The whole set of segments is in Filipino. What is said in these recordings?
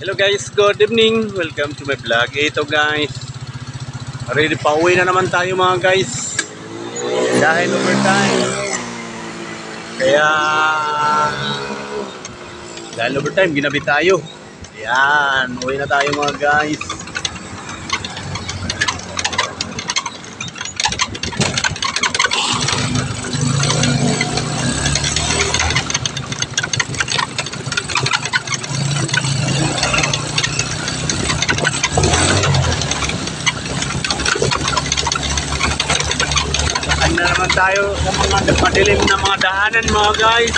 Hello guys, good evening. Welcome to my vlog. Ito guys, ready pa uwi na naman tayo mga guys. Dahil overtime. Kaya dahil overtime, ginabi tayo. Ayan, uwi na tayo mga guys. Na naman tayo sa mga madilim na mga daanan mga guys.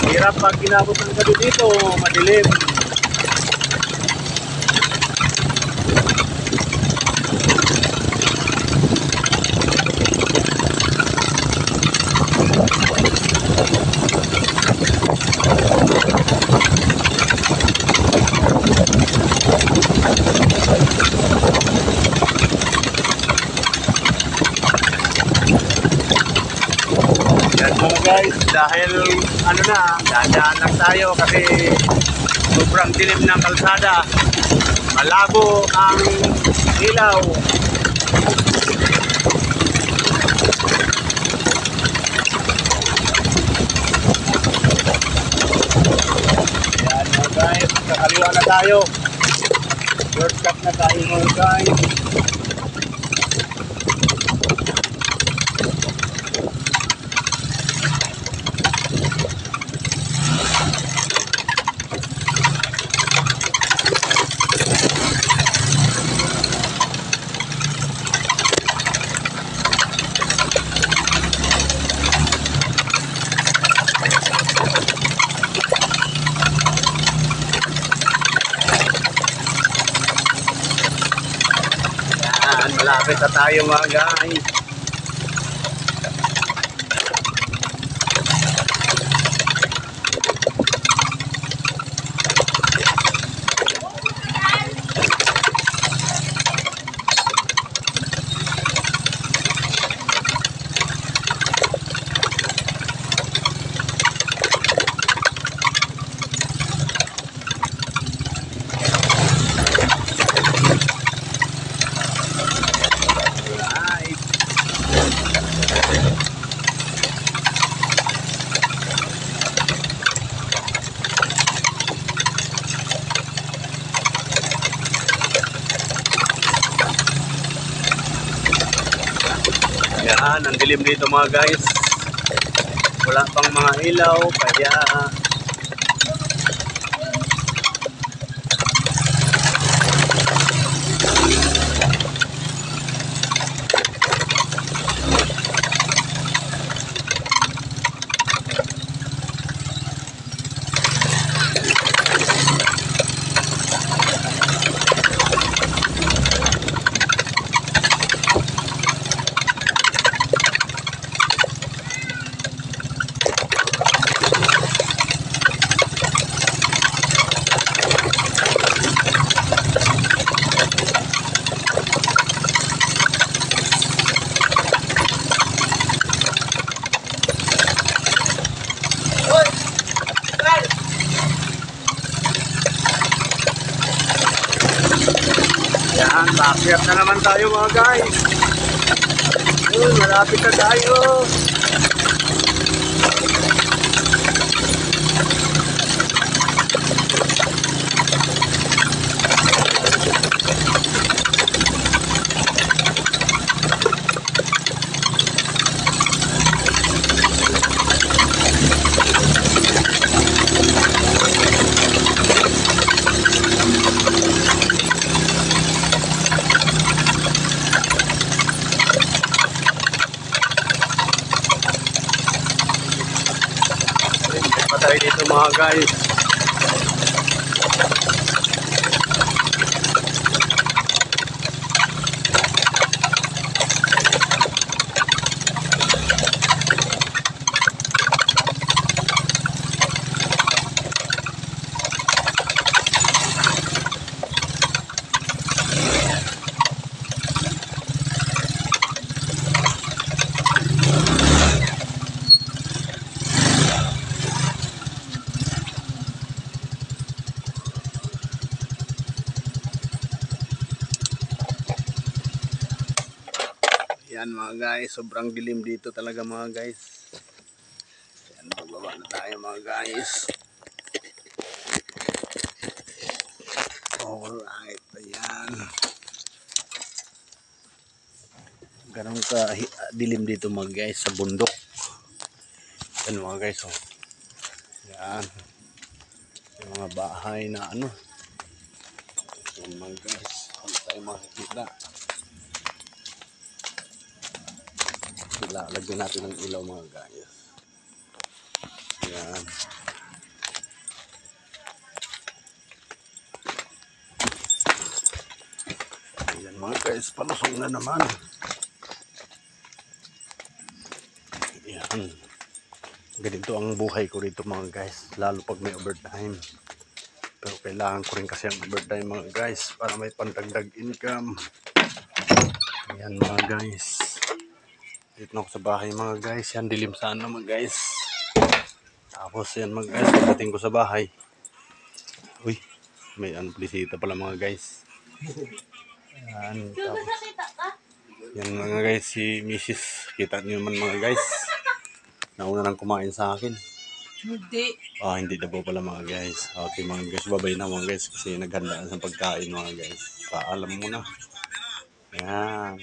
Hirap pag ginabot ng gabi dito, madilim. Mga guys, dahil dadaan lang tayo kasi sobrang dilim ng kalsada, malabo ang ilaw. Ayan mga guys, kakaliwa na tayo, shortcut na tayo mga guys. Malapit na tayo mga guys. Yan, ang dilim dito mga guys. Wala pang mga ilaw, kaya yan, backyard na naman tayo mga guys. Yun, malapit na tayo. Patay dito mga guys. Yan mga guys, sobrang dilim dito talaga mga guys. Yan, bababa na tayo mga guys. Alright, ayan. Ganun ka dilim dito mga guys sa bundok. Yan mga guys, oh. Yan. Yung mga bahay na ano. Yan mga guys, kung tayo makikita. Lagyan natin ng ilaw mga guys. Yan. Yan mga guys, palusong na naman. Yan. Ganito ang buhay ko dito mga guys, lalo pag may overtime. Pero kailangan ko rin kasi ang overtime mga guys para may pandagdag income. Yan mga guys. Dito na ako sa bahay mga guys. Yan, dilim sana mga guys. Tapos yan mga guys, pagdating ko sa bahay. Uy, may bisita pala mga guys. Yan, tapos. Yan mga guys, si Mrs. Kita niyo man mga guys. Nauna nang kumain sa akin. Hindi. Hindi na po pala mga guys. Okay mga guys, babay na mga guys kasi naghanda sa pagkain mga guys. Paalam mo na. Yan.